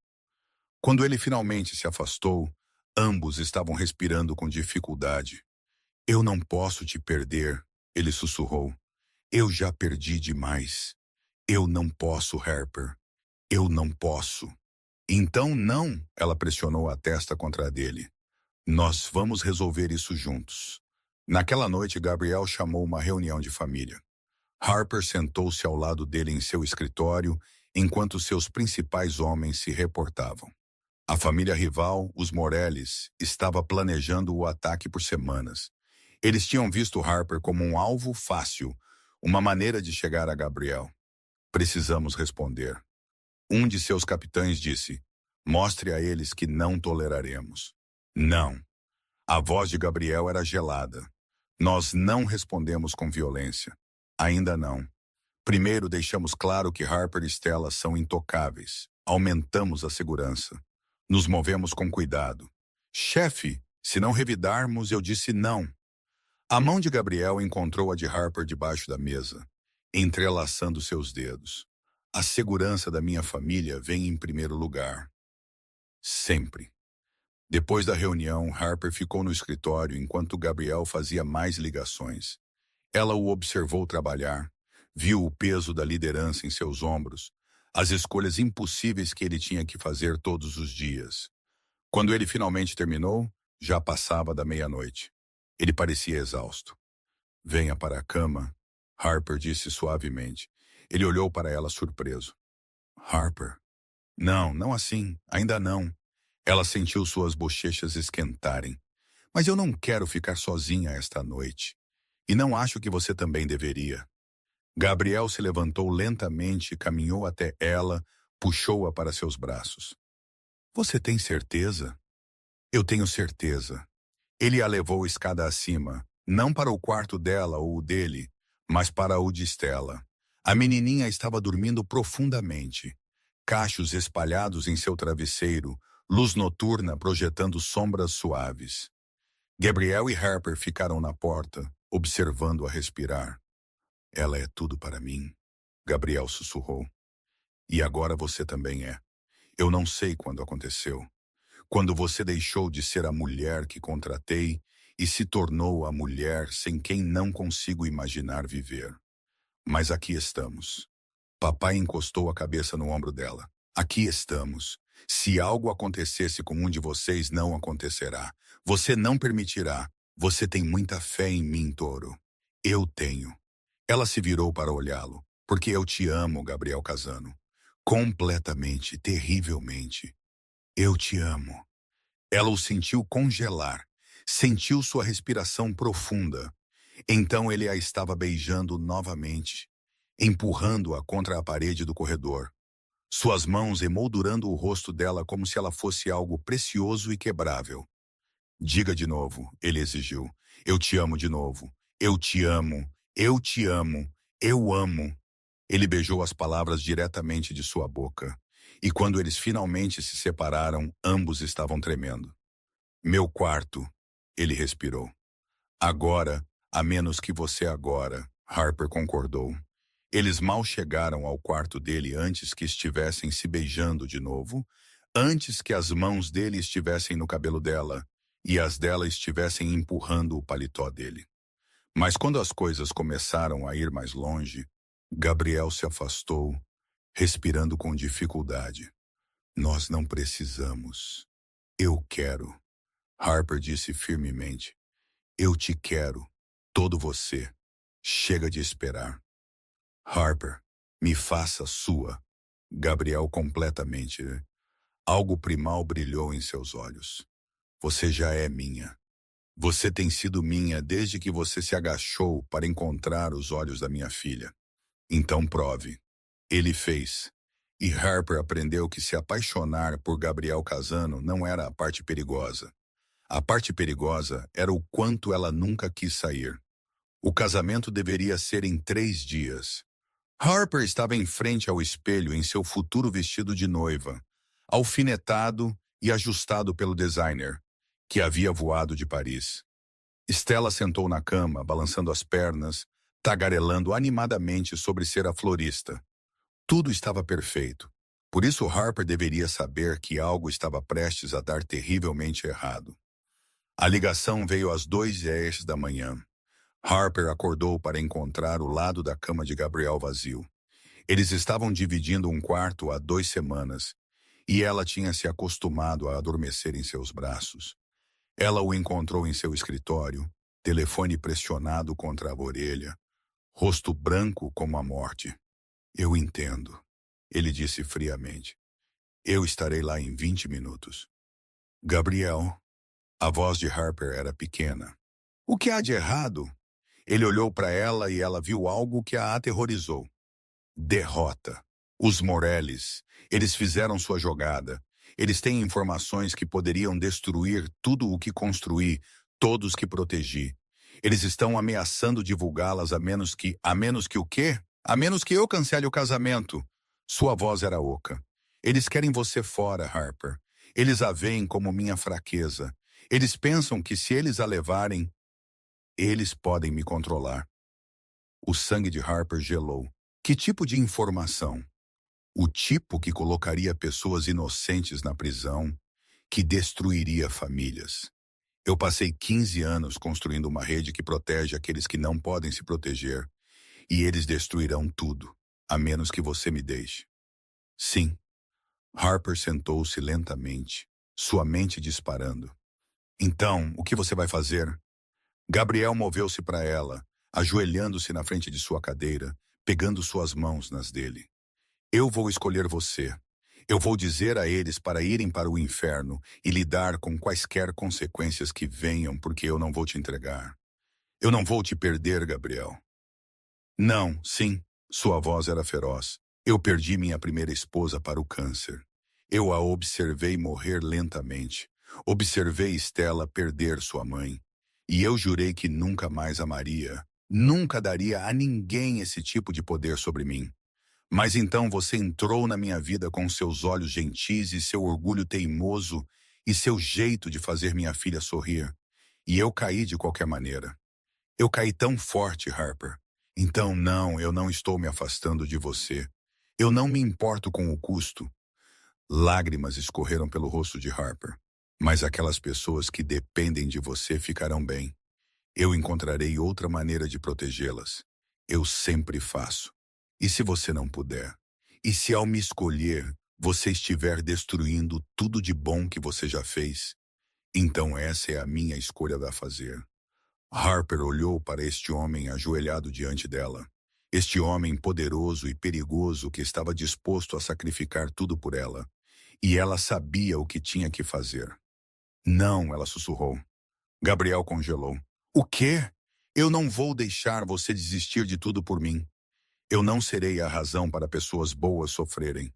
Speaker 1: Quando ele finalmente se afastou, ambos estavam respirando com dificuldade. Eu não posso te perder, ele sussurrou. Eu já perdi demais. Eu não posso, Harper. Eu não posso. Então não, ela pressionou a testa contra a dele. Nós vamos resolver isso juntos. Naquela noite, Gabriel chamou uma reunião de família. Harper sentou-se ao lado dele em seu escritório, enquanto seus principais homens se reportavam. A família rival, os Morelles, estava planejando o ataque por semanas. Eles tinham visto Harper como um alvo fácil, uma maneira de chegar a Gabriel. Precisamos responder. Um de seus capitães disse, mostre a eles que não toleraremos. Não. A voz de Gabriel era gelada. Nós não respondemos com violência. Ainda não. Primeiro deixamos claro que Harper e Stella são intocáveis. Aumentamos a segurança. Nos movemos com cuidado. Chefe, se não revidarmos, eu disse não. A mão de Gabriel encontrou a de Harper debaixo da mesa, entrelaçando seus dedos. A segurança da minha família vem em primeiro lugar. Sempre. Depois da reunião, Harper ficou no escritório enquanto Gabriel fazia mais ligações. Ela o observou trabalhar, viu o peso da liderança em seus ombros, as escolhas impossíveis que ele tinha que fazer todos os dias. Quando ele finalmente terminou, já passava da meia-noite. Ele parecia exausto. Venha para a cama, Harper disse suavemente. Ele olhou para ela surpreso. Harper? Não, não assim, ainda não. Ela sentiu suas bochechas esquentarem. Mas eu não quero ficar sozinha esta noite. E não acho que você também deveria. Gabriel se levantou lentamente e caminhou até ela, puxou-a para seus braços. Você tem certeza? Eu tenho certeza. Ele a levou escada acima, não para o quarto dela ou o dele, mas para o de Stella. A menininha estava dormindo profundamente. Cachos espalhados em seu travesseiro, luz noturna projetando sombras suaves. Gabriel e Harper ficaram na porta, observando-a respirar. Ela é tudo para mim, Gabriel sussurrou. E agora você também é. Eu não sei quando aconteceu. Quando você deixou de ser a mulher que contratei e se tornou a mulher sem quem não consigo imaginar viver. Mas aqui estamos. Papai encostou a cabeça no ombro dela. Aqui estamos. Se algo acontecesse com um de vocês, não acontecerá. Você não permitirá. Você tem muita fé em mim, Toro. Eu tenho. Ela se virou para olhá-lo. Porque eu te amo, Gabriel Casano. Completamente, terrivelmente. Eu te amo. Ela o sentiu congelar. Sentiu sua respiração profunda. Então ele a estava beijando novamente, empurrando-a contra a parede do corredor. Suas mãos emoldurando o rosto dela como se ela fosse algo precioso e quebrável. Diga de novo, ele exigiu. Eu te amo de novo. Eu te amo. Eu te amo. Eu amo. Ele beijou as palavras diretamente de sua boca. E quando eles finalmente se separaram, ambos estavam tremendo. Meu quarto, ele respirou. Agora, a menos que você agora, Harper concordou. Eles mal chegaram ao quarto dele antes que estivessem se beijando de novo, antes que as mãos dele estivessem no cabelo dela e as dela estivessem empurrando o paletó dele. Mas quando as coisas começaram a ir mais longe, Gabriel se afastou, respirando com dificuldade. Nós não precisamos. Eu quero. Harper disse firmemente. Eu te quero. Todo você. Chega de esperar. Harper, me faça sua. Gabriel completamente. Algo primal brilhou em seus olhos. Você já é minha. Você tem sido minha desde que você se agachou para encontrar os olhos da minha filha. Então prove. Ele fez. E Harper aprendeu que se apaixonar por Gabriel Casano não era a parte perigosa. A parte perigosa era o quanto ela nunca quis sair. O casamento deveria ser em 3 dias. Harper estava em frente ao espelho em seu futuro vestido de noiva, alfinetado e ajustado pelo designer, que havia voado de Paris. Stella sentou na cama, balançando as pernas, tagarelando animadamente sobre ser a florista. Tudo estava perfeito. Por isso Harper deveria saber que algo estava prestes a dar terrivelmente errado. A ligação veio às 2h10 da manhã. Harper acordou para encontrar o lado da cama de Gabriel vazio. Eles estavam dividindo um quarto há 2 semanas, e ela tinha se acostumado a adormecer em seus braços. Ela o encontrou em seu escritório, telefone pressionado contra a orelha, rosto branco como a morte. Eu entendo, ele disse friamente. Eu estarei lá em 20 minutos. Gabriel. A voz de Harper era pequena. O que há de errado? Ele olhou para ela e ela viu algo que a aterrorizou. Derrota. Os Morellis. Eles fizeram sua jogada. Eles têm informações que poderiam destruir tudo o que construí, todos que protegi. Eles estão ameaçando divulgá-las a menos que... A menos que o quê? A menos que eu cancele o casamento. Sua voz era oca. Eles querem você fora, Harper. Eles a veem como minha fraqueza. Eles pensam que se eles a levarem, eles podem me controlar. O sangue de Harper gelou. Que tipo de informação? O tipo que colocaria pessoas inocentes na prisão, que destruiria famílias. Eu passei 15 anos construindo uma rede que protege aqueles que não podem se proteger, e eles destruirão tudo, a menos que você me deixe. Sim. Harper sentou-se lentamente, sua mente disparando. Então, o que você vai fazer? Gabriel moveu-se para ela, ajoelhando-se na frente de sua cadeira, pegando suas mãos nas dele. Eu vou escolher você. Eu vou dizer a eles para irem para o inferno e lidar com quaisquer consequências que venham, porque eu não vou te entregar. Eu não vou te perder, Gabriel. Não, sim, sua voz era feroz. Eu perdi minha primeira esposa para o câncer. Eu a observei morrer lentamente. Observei Stella perder sua mãe. E eu jurei que nunca mais amaria, nunca daria a ninguém esse tipo de poder sobre mim. Mas então você entrou na minha vida com seus olhos gentis e seu orgulho teimoso e seu jeito de fazer minha filha sorrir. E eu caí de qualquer maneira. Eu caí tão forte, Harper. Então não, eu não estou me afastando de você. Eu não me importo com o custo. Lágrimas escorreram pelo rosto de Harper. Mas aquelas pessoas que dependem de você ficarão bem. Eu encontrarei outra maneira de protegê-las. Eu sempre faço. E se você não puder? E se ao me escolher, você estiver destruindo tudo de bom que você já fez? Então essa é a minha escolha a fazer. Harper olhou para este homem ajoelhado diante dela. Este homem poderoso e perigoso que estava disposto a sacrificar tudo por ela. E ela sabia o que tinha que fazer. Não, ela sussurrou. Gabriel congelou. O quê? Eu não vou deixar você desistir de tudo por mim. Eu não serei a razão para pessoas boas sofrerem.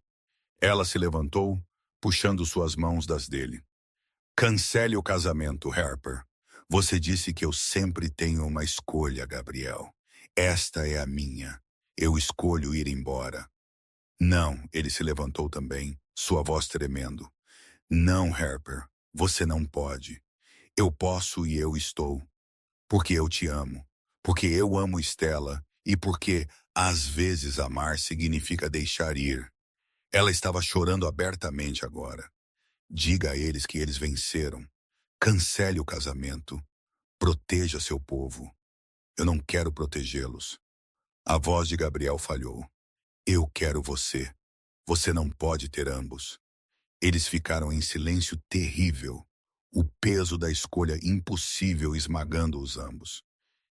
Speaker 1: Ela se levantou, puxando suas mãos das dele. Cancele o casamento, Harper. Você disse que eu sempre tenho uma escolha, Gabriel. Esta é a minha. Eu escolho ir embora. Não, ele se levantou também, sua voz tremendo. Não, Harper, você não pode. Eu posso e eu estou. Porque eu te amo. Porque eu amo Stella. E porque, às vezes, amar significa deixar ir. Ela estava chorando abertamente agora. Diga a eles que eles venceram. Cancele o casamento. Proteja seu povo. Eu não quero protegê-los. A voz de Gabriel falhou. Eu quero você. Você não pode ter ambos. Eles ficaram em silêncio terrível, o peso da escolha impossível esmagando os ambos.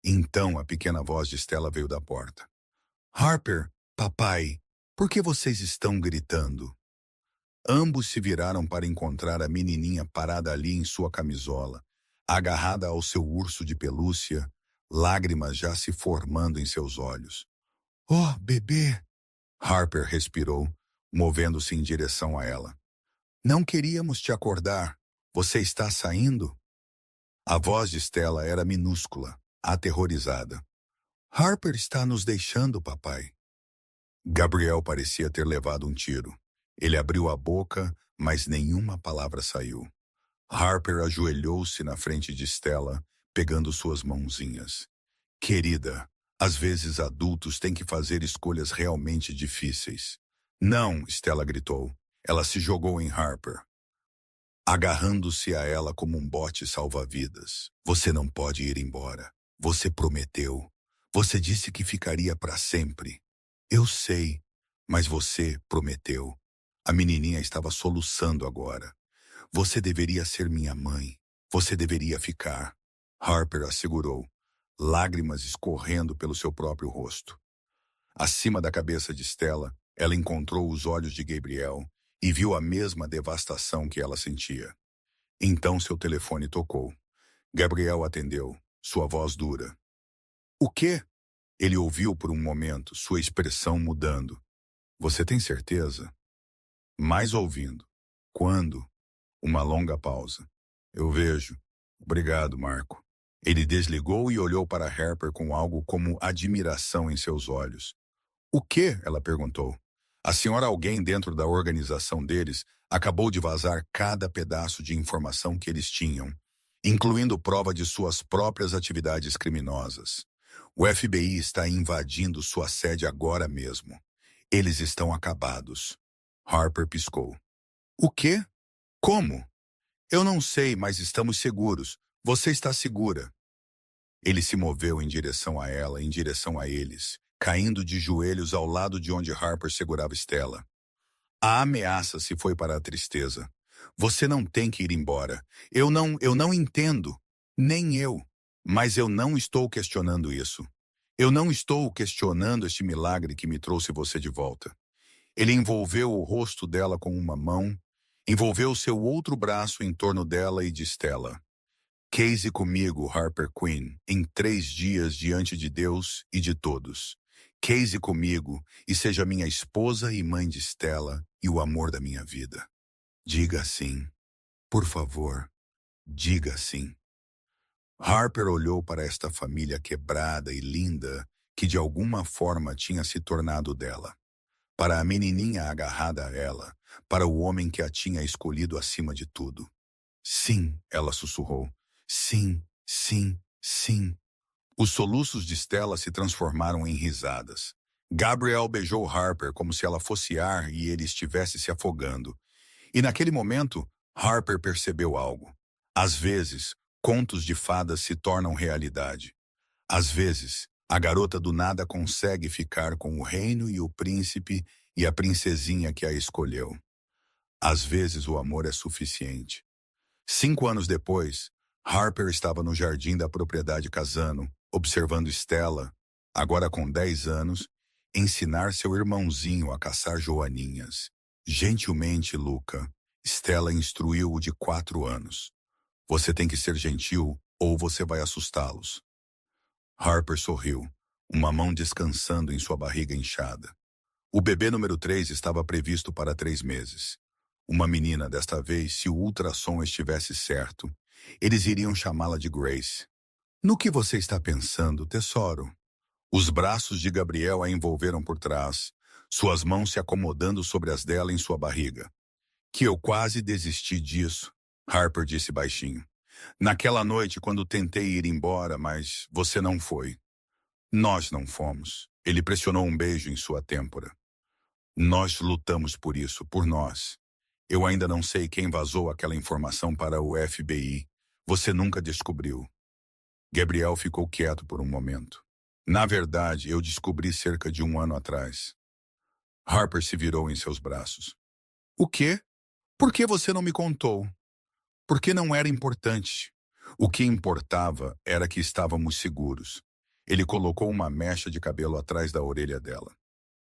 Speaker 1: Então a pequena voz de Stella veio da porta. Harper, papai, por que vocês estão gritando? Ambos se viraram para encontrar a menininha parada ali em sua camisola, agarrada ao seu urso de pelúcia, lágrimas já se formando em seus olhos. Oh, bebê! Harper respirou, movendo-se em direção a ela. Não queríamos te acordar. Você está saindo? A voz de Stella era minúscula, aterrorizada. Harper está nos deixando, papai. Gabriel parecia ter levado um tiro. Ele abriu a boca, mas nenhuma palavra saiu. Harper ajoelhou-se na frente de Stella, pegando suas mãozinhas. Querida, às vezes adultos têm que fazer escolhas realmente difíceis. Não, Stella gritou. Ela se jogou em Harper, agarrando-se a ela como um bote salva-vidas. Você não pode ir embora. Você prometeu. Você disse que ficaria para sempre. Eu sei, mas você prometeu. A menininha estava soluçando agora. Você deveria ser minha mãe. Você deveria ficar. Harper a segurou, lágrimas escorrendo pelo seu próprio rosto. Acima da cabeça de Stella, ela encontrou os olhos de Gabriel e viu a mesma devastação que ela sentia. Então seu telefone tocou. Gabriel atendeu, sua voz dura. O quê? Ele ouviu por um momento, sua expressão mudando. Você tem certeza? Mais ouvindo. Quando? Uma longa pausa. Eu vejo. Obrigado, Marco. Ele desligou e olhou para Harper com algo como admiração em seus olhos. O quê? Ela perguntou. A senhora alguém dentro da organização deles acabou de vazar cada pedaço de informação que eles tinham, incluindo prova de suas próprias atividades criminosas. O FBI está invadindo sua sede agora mesmo. Eles estão acabados. Harper piscou. O quê? Como? Eu não sei, mas estamos seguros. Você está segura. Ele se moveu em direção a ela, em direção a eles, caindo de joelhos ao lado de onde Harper segurava Stella. A ameaça se foi para a tristeza. Você não tem que ir embora. Eu não entendo. Nem eu. Mas eu não estou questionando isso. Eu não estou questionando este milagre que me trouxe você de volta. Ele envolveu o rosto dela com uma mão, envolveu seu outro braço em torno dela e de Stella. Case comigo, Harper Quinn, em 3 dias diante de Deus e de todos. Case comigo e seja minha esposa e mãe de Stella e o amor da minha vida. Diga sim. Por favor, diga sim. Harper olhou para esta família quebrada e linda que de alguma forma tinha se tornado dela. Para a menininha agarrada a ela, para o homem que a tinha escolhido acima de tudo. Sim, ela sussurrou. Sim, sim, sim. Os soluços de Stella se transformaram em risadas. Gabriel beijou Harper como se ela fosse ar e ele estivesse se afogando. E naquele momento, Harper percebeu algo. Às vezes, contos de fadas se tornam realidade. Às vezes, a garota do nada consegue ficar com o reino e o príncipe e a princesinha que a escolheu. Às vezes, o amor é suficiente. 5 anos depois, Harper estava no jardim da propriedade Casano, observando Stella, agora com 10 anos, ensinar seu irmãozinho a caçar joaninhas. Gentilmente, Luca, Stella instruiu o de 4 anos. Você tem que ser gentil ou você vai assustá-los. Harper sorriu, uma mão descansando em sua barriga inchada. O bebê número 3 estava previsto para 3 meses. Uma menina, desta vez, se o ultrassom estivesse certo. Eles iriam chamá-la de Grace. No que você está pensando, tesouro? Os braços de Gabriel a envolveram por trás, suas mãos se acomodando sobre as dela em sua barriga. Que eu quase desisti disso, Harper disse baixinho. Naquela noite, quando tentei ir embora, mas você não foi. Nós não fomos. Ele pressionou um beijo em sua têmpora. Nós lutamos por isso, por nós. Eu ainda não sei quem vazou aquela informação para o FBI. Você nunca descobriu. Gabriel ficou quieto por um momento. Na verdade, eu descobri cerca de 1 ano atrás. Harper se virou em seus braços. O quê? Por que você não me contou? Porque não era importante. O que importava era que estávamos seguros. Ele colocou uma mecha de cabelo atrás da orelha dela.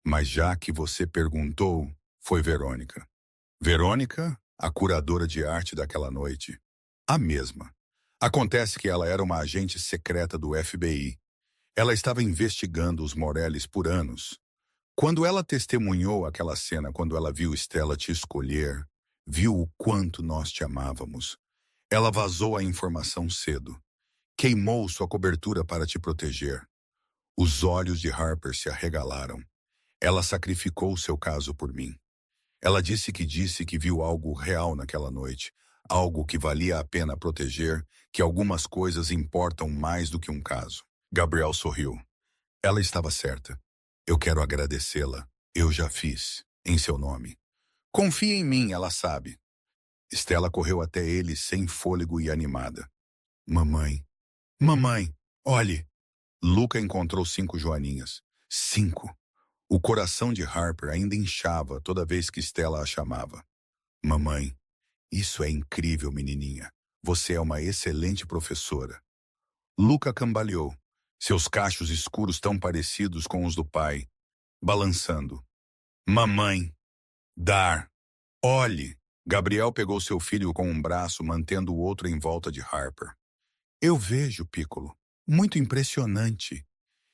Speaker 1: Mas já que você perguntou, foi Verônica. Verônica, a curadora de arte daquela noite. A mesma. Acontece que ela era uma agente secreta do FBI. Ela estava investigando os Morellis por anos. Quando ela testemunhou aquela cena, quando ela viu Stella te escolher, viu o quanto nós te amávamos. Ela vazou a informação cedo. Queimou sua cobertura para te proteger. Os olhos de Harper se arregalaram. Ela sacrificou seu caso por mim. Ela disse que viu algo real naquela noite, algo que valia a pena proteger, que algumas coisas importam mais do que um caso. Gabriel sorriu. Ela estava certa. Eu quero agradecê-la. Eu já fiz, em seu nome. Confia em mim, ela sabe. Stella correu até ele sem fôlego e animada. Mamãe, mamãe, olhe. Luca encontrou 5 joaninhas. 5. O coração de Harper ainda inchava toda vez que Stella a chamava. Mamãe, isso é incrível, menininha. Você é uma excelente professora. Luca cambaleou, seus cachos escuros tão parecidos com os do pai, balançando. Mamãe, dar, olhe. Gabriel pegou seu filho com um braço, mantendo o outro em volta de Harper. Eu vejo, Piccolo. Muito impressionante.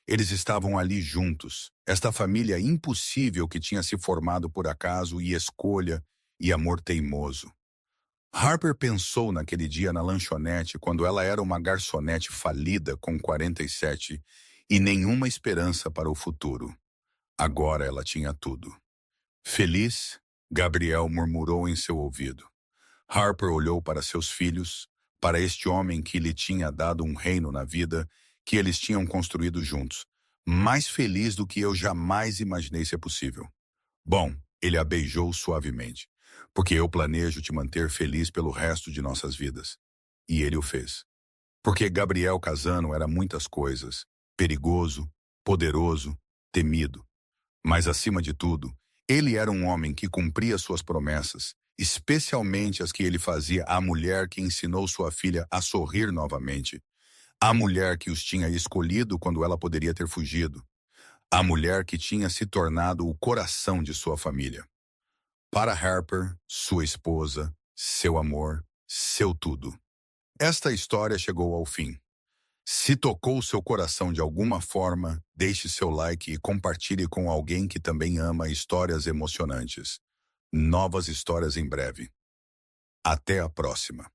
Speaker 1: Eles estavam ali juntos, esta família impossível que tinha se formado por acaso e escolha e amor teimoso. Harper pensou naquele dia na lanchonete quando ela era uma garçonete falida com 47 e nenhuma esperança para o futuro. Agora ela tinha tudo. Feliz, Gabriel murmurou em seu ouvido. Harper olhou para seus filhos, para este homem que lhe tinha dado um reino na vida que eles tinham construído juntos. Mais feliz do que eu jamais imaginei ser possível. Bom, ele a beijou suavemente, porque eu planejo te manter feliz pelo resto de nossas vidas. E ele o fez. Porque Gabriel Casano era muitas coisas, perigoso, poderoso, temido. Mas, acima de tudo, ele era um homem que cumpria suas promessas, especialmente as que ele fazia à mulher que ensinou sua filha a sorrir novamente, à mulher que os tinha escolhido quando ela poderia ter fugido, à mulher que tinha se tornado o coração de sua família. Para Harper, sua esposa, seu amor, seu tudo. Esta história chegou ao fim. Se tocou seu coração de alguma forma, deixe seu like e compartilhe com alguém que também ama histórias emocionantes. Novas histórias em breve. Até a próxima.